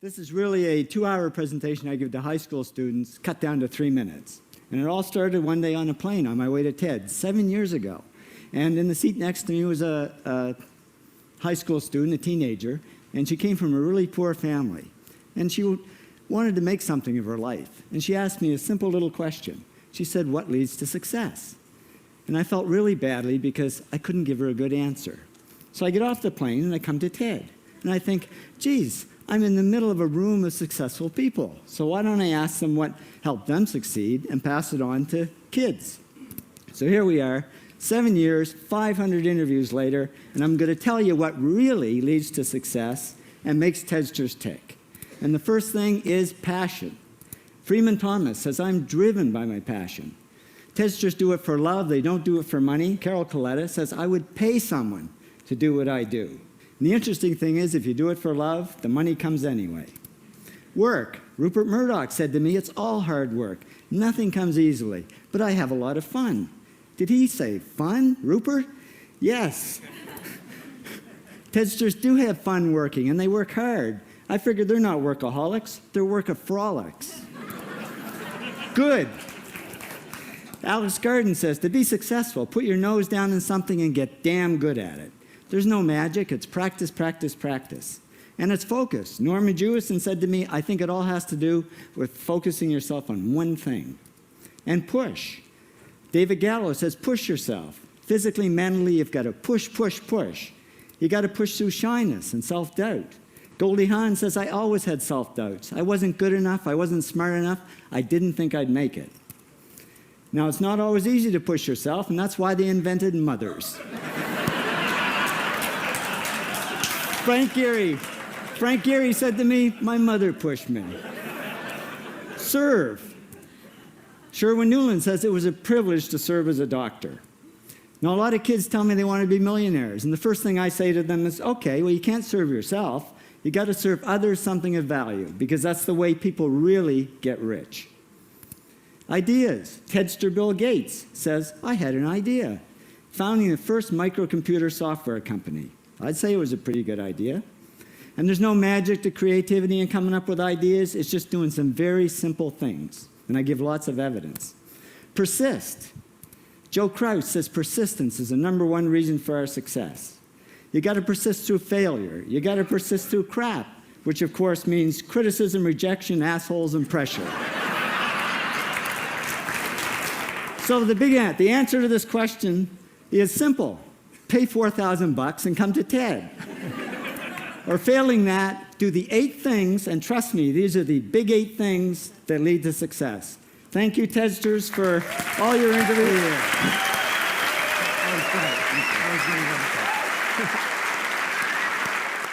This is really a 2-hour presentation I give to high school students, cut down to 3 minutes. And it all started one day on a plane on my way to TED, 7 years ago. And in the seat next to me was a high school student, a teenager, and she came from a really poor family. And she wanted to make something of her life. And she asked me a simple little question. She said, "What leads to success?" And I felt really badly because I couldn't give her a good answer. So I get off the plane and I come to TED. And I think, geez, I'm in the middle of a room of successful people. So why don't I ask them what helped them succeed and pass it on to kids? So here we are, 7 years, 500 interviews later, and I'm going to tell you what really leads to success and makes TEDsters tick. And the first thing is passion. Freeman Thomas says, "I'm driven by my passion." TEDsters do it for love, they don't do it for money. Carol Coletta says, "I would pay someone to do what I do." And the interesting thing is, if you do it for love, the money comes anyway. Work. Rupert Murdoch said to me, "It's all hard work. Nothing comes easily, but I have a lot of fun." Did he say fun, Rupert? Yes. TEDsters do have fun working, and they work hard. I figured they're not workaholics, they're workaholics. Good. Alex Garden says, to be successful, put your nose down in something and get damn good at it. There's no magic, it's practice, practice, practice. And it's focus. Norman Jewison said to me, "I think it all has to do with focusing yourself on one thing." And push. David Gallo says, push yourself. Physically, mentally, you've got to push, push, push. You got to push through shyness and self-doubt. Goldie Hawn says, "I always had self-doubts. I wasn't good enough, I wasn't smart enough, I didn't think I'd make it." Now, it's not always easy to push yourself, and that's why they invented mothers. Frank Gehry said to me, "My mother pushed me." Serve. Sherwin Newland says it was a privilege to serve as a doctor. Now, a lot of kids tell me they want to be millionaires, and the first thing I say to them is, okay, well, you can't serve yourself. You got to serve others something of value, because that's the way people really get rich. Ideas. TEDster Bill Gates says, "I had an idea. Founding the first microcomputer software company. I'd say it was a pretty good idea." And there's no magic to creativity and coming up with ideas. It's just doing some very simple things. And I give lots of evidence. Persist. Joe Kraus says persistence is the #1 reason for our success. You got to persist through failure. You got to persist through crap, which of course means criticism, rejection, assholes, and pressure. So the answer to this question is simple. Pay $4,000 and come to TED. Or failing that, do the 8 things, and trust me, these are the big 8 things that lead to success. Thank you, TEDsters, for all your interviews. That was great. That was really wonderful.